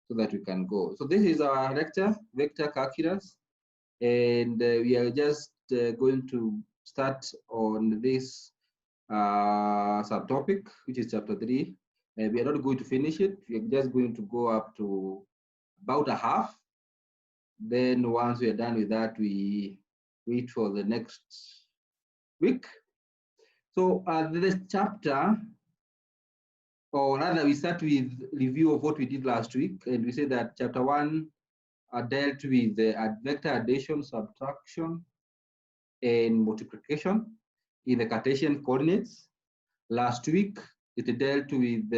so that we can go. So this is our lecture, vector calculus, and we are just going to start on this subtopic, which is chapter 3. We are not going to finish it. We are just going to go up to about a half. Then once we are done with that, we wait for the next week. So this chapter, or rather we start with review of what we did last week, and we say that chapter 1 dealt with the vector addition, subtraction, and multiplication in the Cartesian coordinates. Last week it dealt with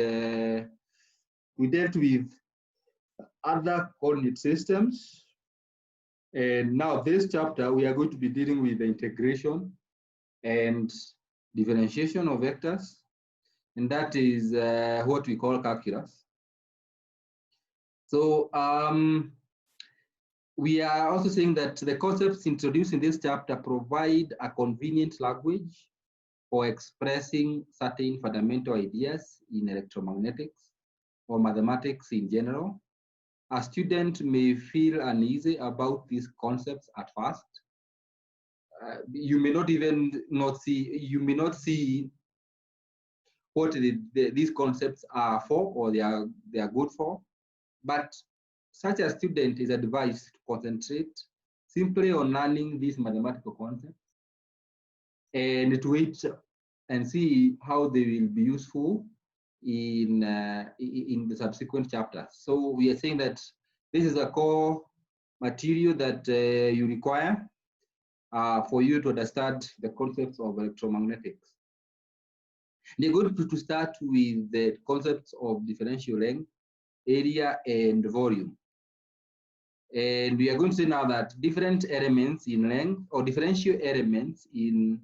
other coordinate systems, and now this chapter we are going to be dealing with the integration and differentiation of vectors, and that is what we call calculus. So we are also saying that the concepts introduced in this chapter provide a convenient language for expressing certain fundamental ideas in electromagnetics or mathematics in general. A student may feel uneasy about these concepts at first. You may not see what these concepts are for, or they are good for, but such a student is advised to concentrate simply on learning these mathematical concepts and to wait and see how they will be useful in the subsequent chapters. So we are saying that this is a core material that you require for you to understand the concepts of electromagnetics. They're going to start with the concepts of differential length, area, and volume. And we are going to say now that different elements in length, or differential elements in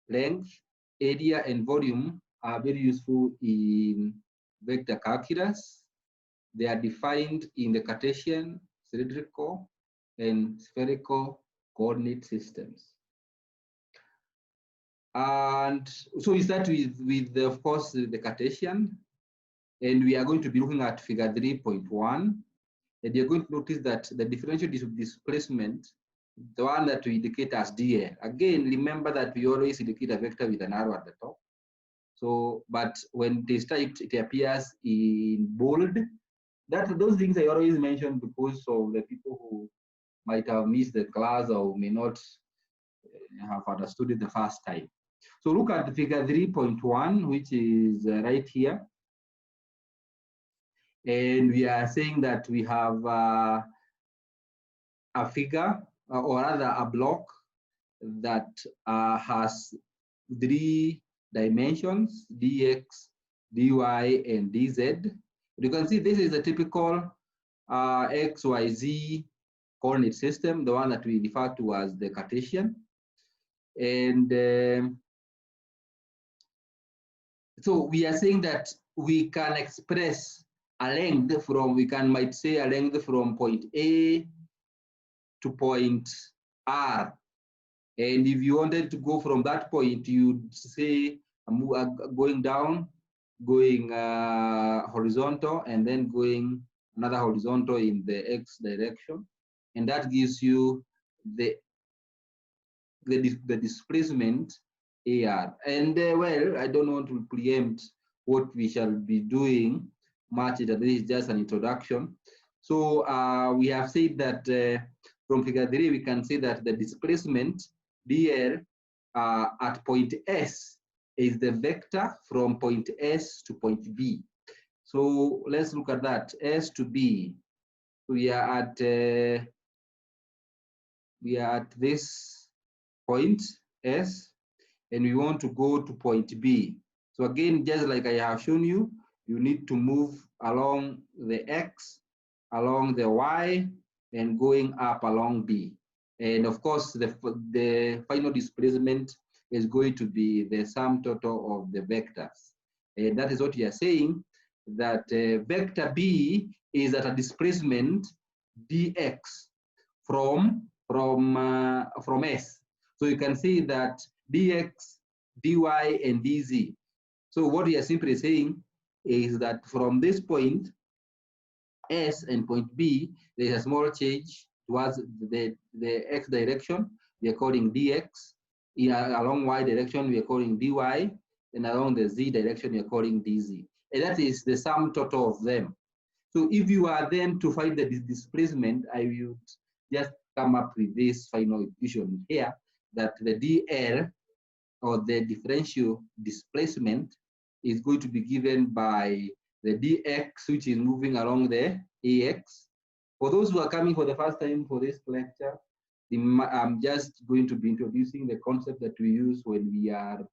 length, area, and volume are very useful in vector calculus. They are defined in the Cartesian, cylindrical, and spherical coordinate systems. And so we start with of course, the Cartesian, and we are going to be looking at figure 3.1. And you're going to notice that the differential displacement, the one that we indicate as dl. Again, remember that we always indicate a vector with an arrow at the top. So, but when it is typed, it appears in bold. Those things I always mention because of the people who might have missed the class or may not have understood it the first time. So look at the figure 3.1, which is right here. And we are saying that we have a figure, or rather a block, that has 3 dimensions, dx, dy, and dz. You can see this is a typical XYZ coordinate system, the one that we refer to as the Cartesian. And so we are saying that we can express a length from, might say a length from point A to point R. And if you wanted to go from that point, you'd say going down, going horizontal, and then going another horizontal in the X direction. And that gives you the displacement AR. And well, I don't want to preempt what we shall be doing much. This is just an introduction. So we have said that from figure 3, we can say that the displacement dl at point S is the vector from point S to point B. So let's look at that, S to B. We are at this point S, and we want to go to point B. So again, just like I have shown you, you need to move along the X, along the Y, and going up along B. And of course, the final displacement is going to be the sum total of the vectors. And that is what you are saying, that vector B is at a displacement dx from S. So you can see that dx, dy, and dz. So what we are simply saying is that from this point S and point B, there's a small change towards the X direction. We are calling dx. Along Y direction, we are calling dy. And along the Z direction, we are calling dz. And that is the sum total of them. So if you are then to find the displacement, I would just come up with this final equation here, that the dl, or the differential displacement, is going to be given by the dx, which is moving along the ax. For those who are coming for the first time for this lecture, I'm just going to be introducing the concept that we use when we are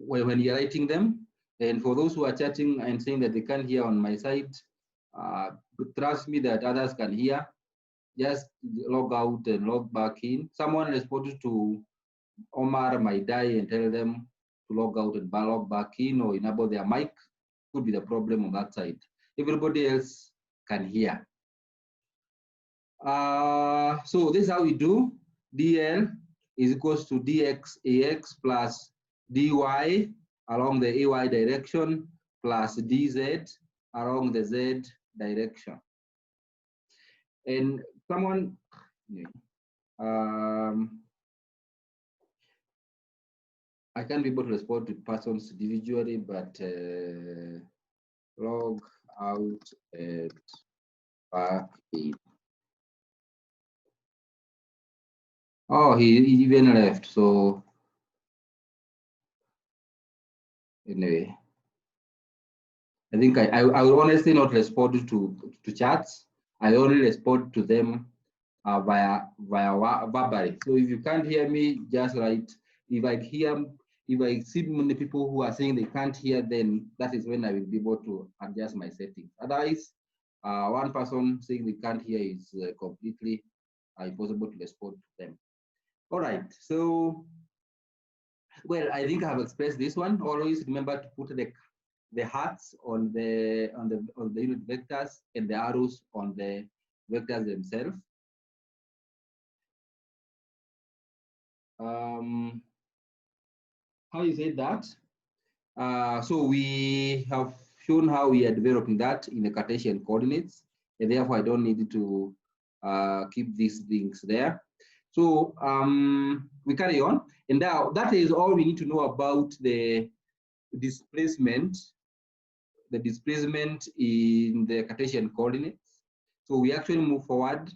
when you're writing them. And for those who are chatting and saying that they can't hear on my side, trust me that others can hear. Just log out and log back in. Someone responded to Omar Maidai and tell them to log out and log back in or enable their mic. Could be the problem on that side. Everybody else can hear. So this is how we do. DL is equals to dx ax plus dy along the ay direction plus dz along the z direction. And someone, I can't be able to respond to persons individually, but log out and back in. Oh, he even left. So anyway, I think I will honestly not respond to chats. I only respond to them via verbally. So if you can't hear me, just write. If I see many people who are saying they can't hear, then that is when I will be able to adjust my settings. Otherwise, one person saying they can't hear is completely impossible to respond to them. All right. So, well, I think I have expressed this one. Always remember to put the hearts on the unit vectors and the arrows on the vectors themselves. How you say that? So we have shown how we are developing that in the Cartesian coordinates, and therefore I don't need to keep these things there. So we carry on, and now that is all we need to know about the displacement in the Cartesian coordinates. So we actually move forward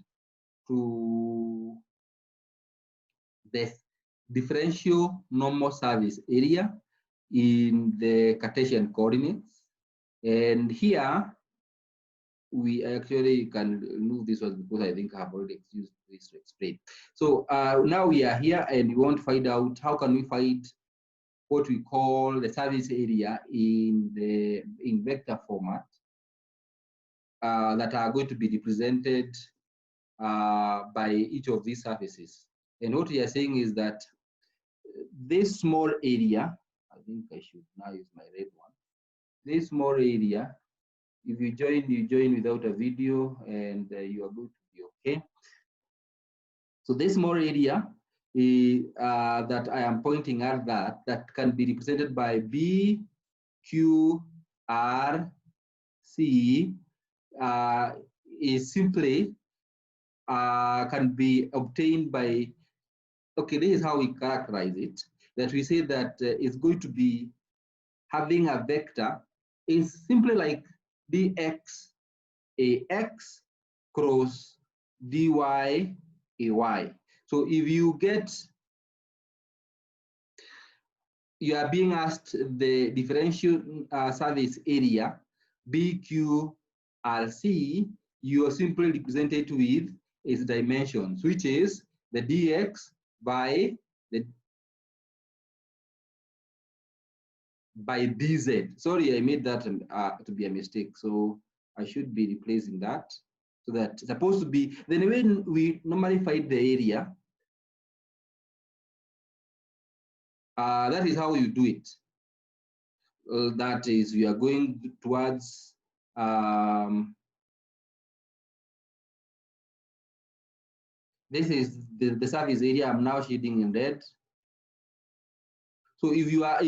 to the differential normal surface area in the Cartesian coordinates. And here we actually can move this one because I think I have already used this to explain. So now we are here and we want to find out how can we find what we call the surface area in vector format that are going to be represented by each of these surfaces. And what we are saying is that this small area, I think I should now use my red one. This small area, if you join without a video, and you are going to be okay. So this small area that I am pointing at, that can be represented by B, Q, R, C, is simply can be obtained by, okay, this is how we characterize it, that we say that it's going to be having a vector is simply like dx ax cross dy ay. So if you are being asked the differential surface area BQRC, you are simply represented with its dimensions, which is the dx by dz. Sorry, I made that to be a mistake. So I should be replacing that. So that's supposed to be, then when we normally find the area, that is how you do it. That is, we are going towards this is the surface area I'm now shading in red. So if you are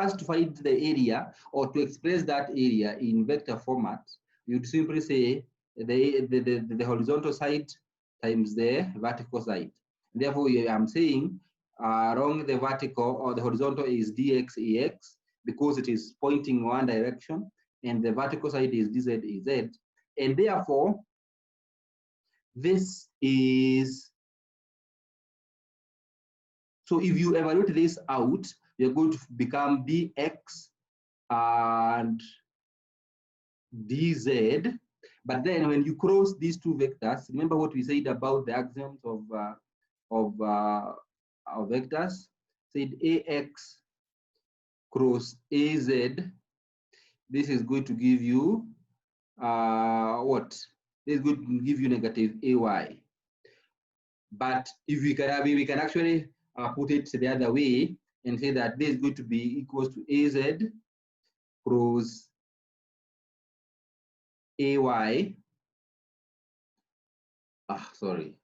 asked to find the area or to express that area in vector format, you'd simply say the horizontal side times the vertical side. Therefore, I'm saying along the vertical or the horizontal is dx ax because it is pointing one direction, and the vertical side is dz az, and therefore this is. So if you evaluate this out, you're going to become dx and dz. But then when you cross these two vectors, remember what we said about the axioms of vectors? Said ax cross az. This is going to give you what? This is going to give you negative ay. But if we can actually put it the other way and say that this is going to be equals to az cross ay. Sorry,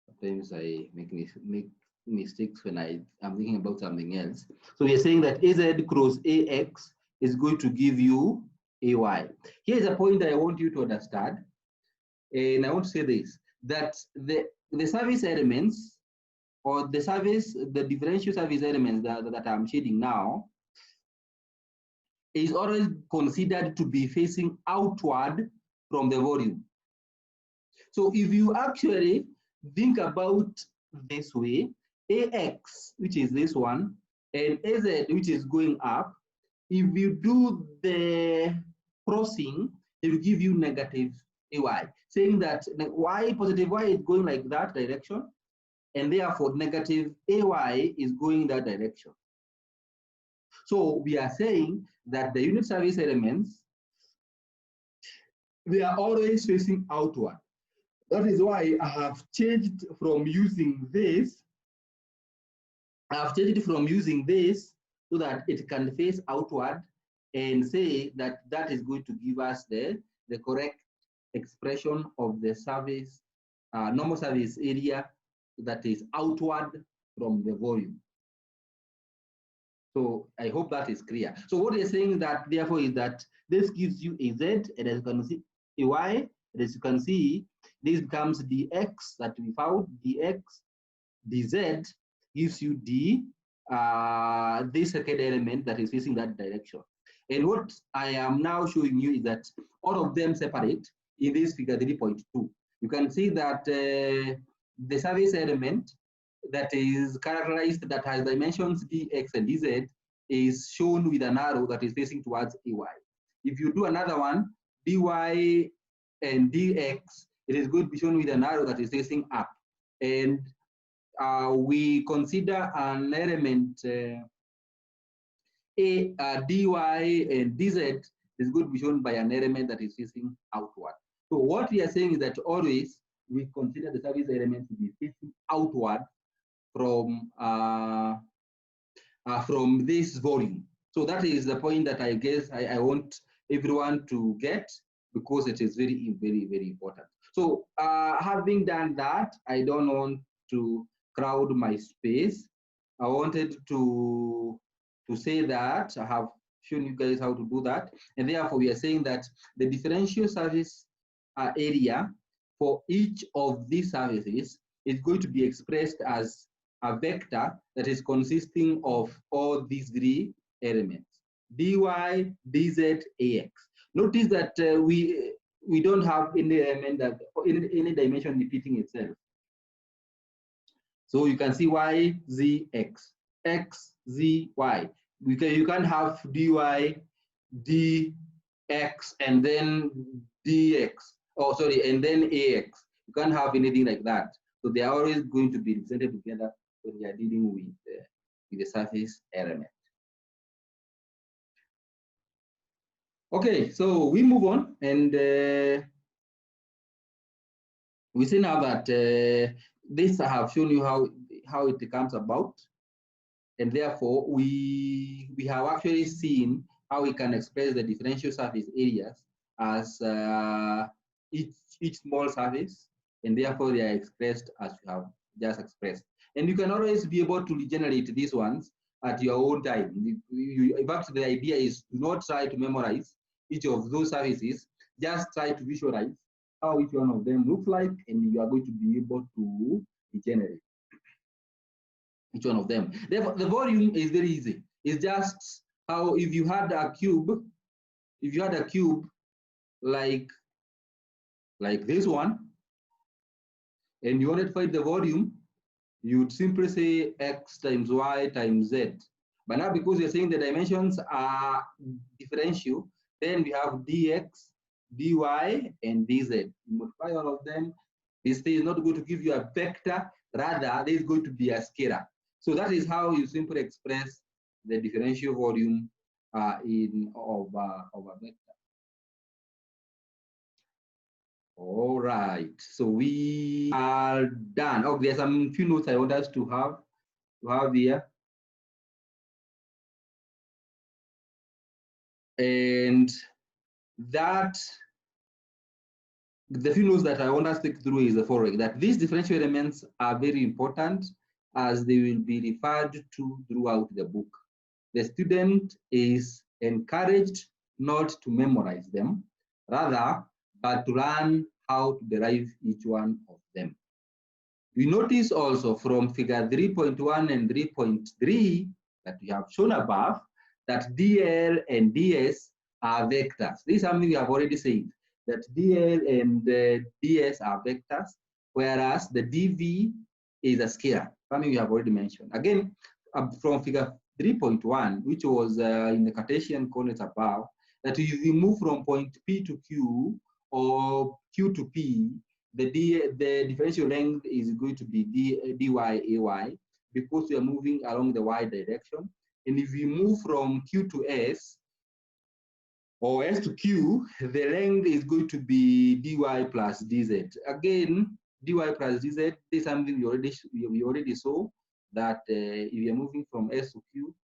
sometimes I make mistakes when I'm thinking about something else. So we are saying that az cross ax is going to give you ay. Here's a point that I want you to understand, and I want to say this, that the service elements or the differential service elements that I'm shading now is always considered to be facing outward from the volume. So if you actually think about this way, ax, which is this one, and az, which is going up, if you do the crossing, it will give you negative ay, saying that positive y is going like that direction, and therefore negative ay is going that direction. So we are saying that the unit service elements, they are always facing outward. That is why I have changed from using this. So that it can face outward and say that that is going to give us the correct expression of the service, normal service area that is outward from the volume. So I hope that is clear. So what you're saying that therefore is that this gives you a z, and as you can see a y, and as you can see, this becomes dx that we found, dx, dz gives you d, this second element that is facing that direction. And what I am now showing you is that all of them separate in this figure 3.2. You can see that the service element that is characterized, that has dimensions dx and dz, is shown with an arrow that is facing towards ay. If you do another one, dy and dx, it is going to be shown with an arrow that is facing up. And we consider an element dy and dz is going to be shown by an element that is facing outward. So what we are saying is that always we consider the service element to be facing outward from this volume. So that is the point that I guess I want everyone to get, because it is very, very, very important. So having done that, I don't want to crowd my space. I wanted to say that I have shown you guys how to do that, and therefore we are saying that the differential service area for each of these services is going to be expressed as a vector that is consisting of all these three elements, dy, dz, ax. Notice that we don't have any element that any dimension repeating itself. So you can see y, z, x, z, y. You can have dy, dx, and then dx. Oh, sorry, and then ax. You can't have anything like that. So they are always going to be represented together when we are dealing with the surface element. Okay, so we move on, and we see now that this I have shown you how it comes about, and therefore we have actually seen how we can express the differential surface areas as each small surface, and therefore they are expressed as you have just expressed. And you can always be able to regenerate these ones at your own time. In fact, the idea is to not try to memorize each of those services, just try to visualize how each one of them looks like, and you are going to be able to generate each one of them. Therefore, the volume is very easy. It's just how if you had a cube, like this one, and you wanted to find the volume, you'd simply say x times y times z. But now, because you're saying the dimensions are differential, then we have dx, dy, and dz. You multiply all of them. This thing is not going to give you a vector, rather, there is going to be a scalar. So that is how you simply express the differential volume of a vector. All right, so we are done. Oh, there's some few notes I want us to have here. And that the few notes that I want us to take through is the following: that these differential elements are very important as they will be referred to throughout the book. The student is encouraged not to memorize them, rather, but to learn how to derive each one of them. We notice also from figure 3.1 and 3.3 that we have shown above that DL and DS are vectors. This is something we have already said, that DL and DS are vectors, whereas the DV is a scalar, something we have already mentioned. Again, from figure 3.1, which was in the Cartesian coordinates above, that if you move from point P to Q or Q to P, the differential length is going to be dy ay, because we are moving along the y direction. And if we move from Q to S or S to Q, the length is going to be dy plus dz. Again, dy plus dz is something we already saw, that if you're moving from S to Q,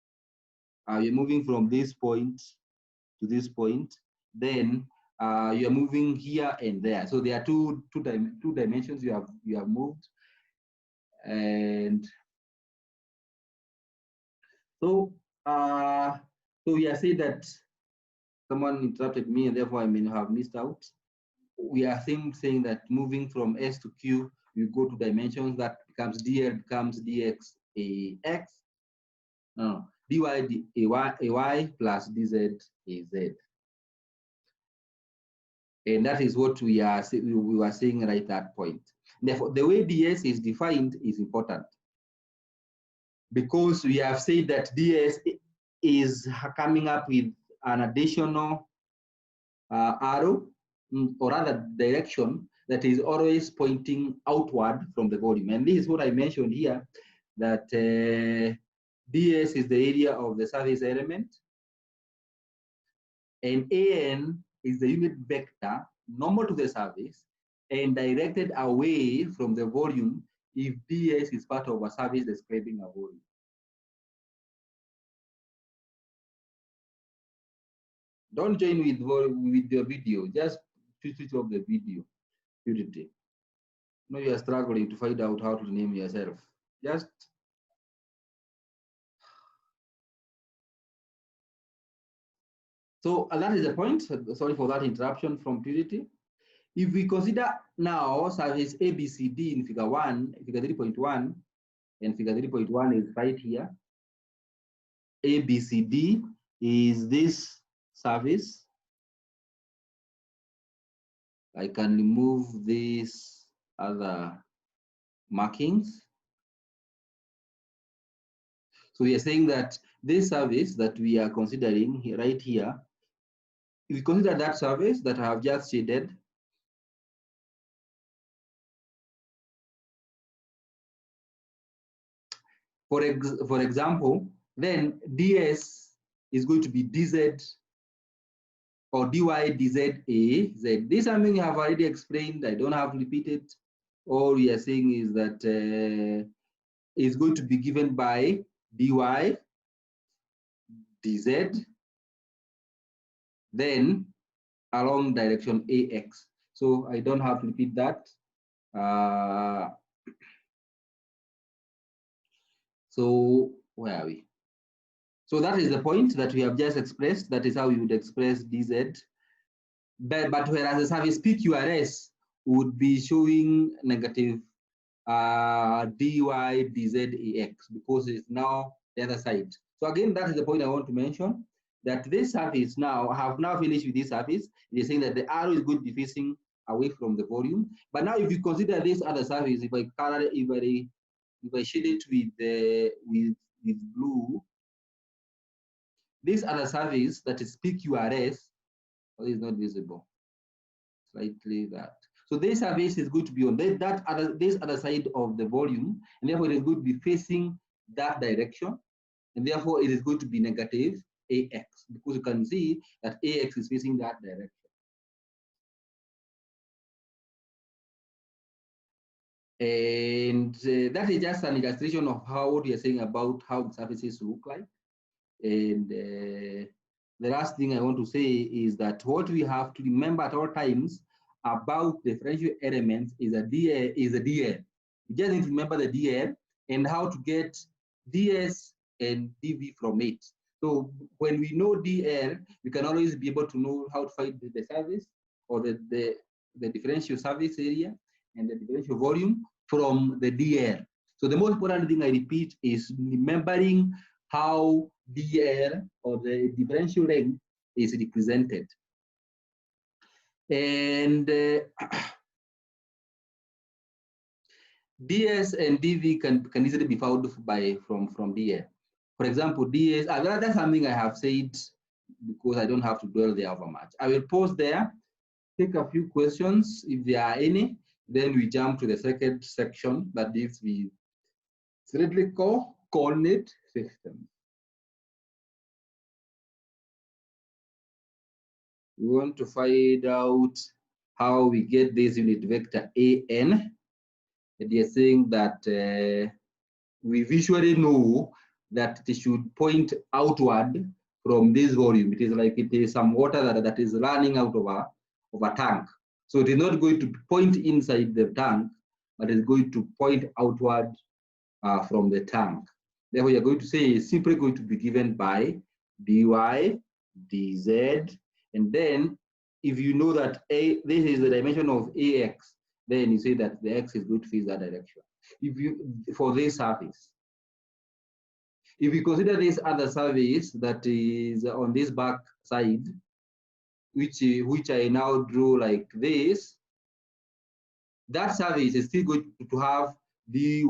you're moving from this point to this point, then you're moving here and there. So there are two dimensions you have moved. And so so we are saying that someone interrupted me, and therefore I may have missed out. We are saying that moving from S to Q, you go to dimensions that becomes dl becomes dx ax, no, dy ay plus dz az. And that is what we were saying right at that point. Therefore, the way ds is defined is important, because we have said that ds is coming up with an additional arrow, or rather direction, that is always pointing outward from the volume. And this is what I mentioned here, that ds is the area of the surface element, and an is the unit vector normal to the surface and directed away from the volume if ds is part of a surface describing a volume. Don't join with your video, just switch off the video. Purity. No, you are struggling to find out how to name yourself. Just so that is the point. Sorry for that interruption from Purity. If we consider now surface ABCD in figure 3.1, and figure 3.1 is right here. ABCD is this surface. I can remove these other markings. So we are saying that this surface that we are considering right here, if we consider that surface that I have just shaded, for example, then ds is going to be dz or dy dz a z. This is something I have already explained. I don't have to repeat it. All we are saying is that is going to be given by dy dz, then along direction ax. So I don't have to repeat that. So where are we? So that is the point that we have just expressed. That is how you would express dz. But whereas the service PQRS would be showing negative dy dz ax because it's now the other side. So again, that is the point I want to mention, that this surface now, I have now finished with this surface. It is saying that the arrow is going to be facing away from the volume. But now if you consider this other surface, if I color, if I shade it with blue, this other surface that is PQRS, is not visible. Slightly that. So this surface is going to be on this other side of the volume, and therefore it is going to be facing that direction, and therefore it is going to be negative AX, because you can see that AX is facing that direction. And that is just an illustration of how what we are saying about how the surfaces look like. And the last thing I want to say is that what we have to remember at all times about differential elements is a DL. You just need to remember the DL and how to get DS and DV from it. So when we know DL, we can always be able to know how to find the surface or the differential surface area and the differential volume from the DL. So the most important thing I repeat is remembering how DL or the differential length is represented. And DS and DV can easily be found from DL. For example, DS, that's something I have said because I don't have to dwell there over much. I will pause there, take a few questions if there are any, then we jump to the second section that deals with cylindrical coordinate systems. We want to find out how we get this unit vector AN. And you're saying that we visually know that it should point outward from this volume. It is like it is some water that is running out of a tank. So it is not going to point inside the tank, but it's going to point outward from the tank. Therefore, you're going to say it's simply going to be given by dy, dz, and then if you know that this is the dimension of ax, then you say that the x is going to face that direction. If you for this surface, if you consider this other surface that is on this back side, which I now draw like this, that surface is still going to have dy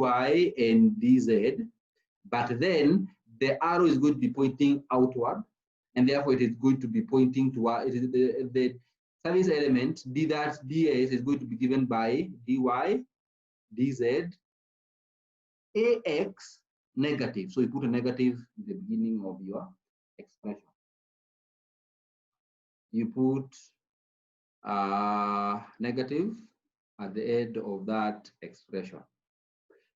and dz, but then the arrow is going to be pointing outward, and therefore it is going to be pointing toward it is the surface element d that ds is going to be given by dy dz ax negative. So you put a negative in the beginning of your expression. You put negative at the end of that expression.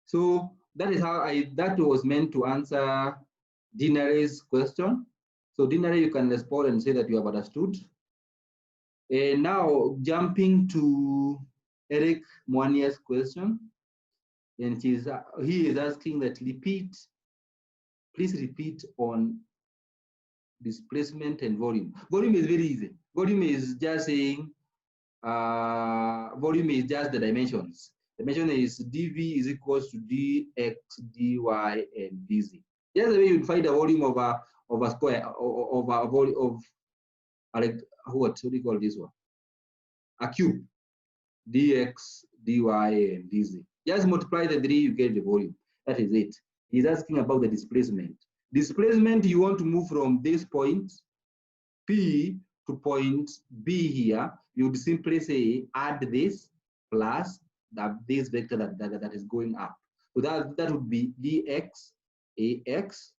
So that is how that was meant to answer Dinare's question. So Dinare, you can respond and say that you have understood. And now jumping to Eric Mwania's question, and he is asking that please repeat on displacement and volume. Volume is very easy. Volume is just saying, volume is just the dimensions. Dimension is dv is equals to dx, dy, and dz. Just the way you'd find a volume of a square, of a volume of, like, what do you call this one? A cube, dx, dy, and dz. Just multiply the three, you get the volume. That is it. He's asking about the displacement. Displacement, you want to move from this point P to point B here, you would simply say add this plus this vector that is going up. So that would be dx ax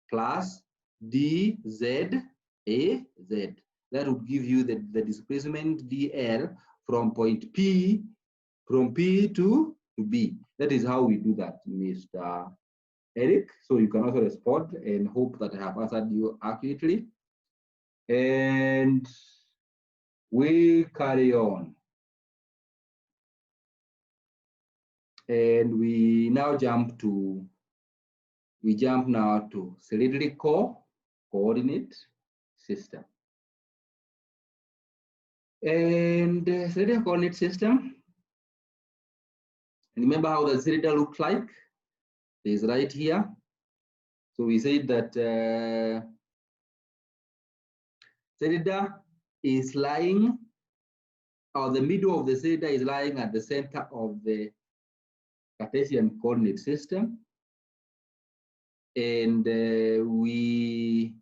plus dz az. That would give you the displacement dl from point P, from P to B. That is how we do that, Mr. Eric. So you can also respond and hope that I have answered you accurately. And we carry on. And we now jump now to cylindrical coordinate system. And the zeta coordinate system, remember how the zeta looks like? It's right here. So we said that zeta is lying, or the middle of the zeta is lying at the center of the Cartesian coordinate system. And we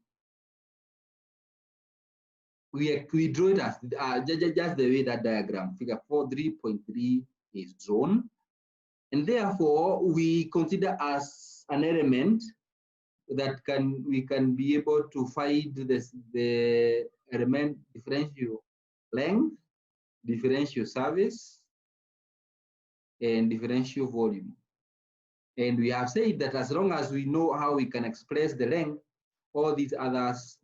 draw it as just the way that diagram, figure 4.3.3 is drawn. And therefore, we consider as an element that we can be able to find the element differential length, differential surface, and differential volume. And we have said that as long as we know how we can express the length, all these others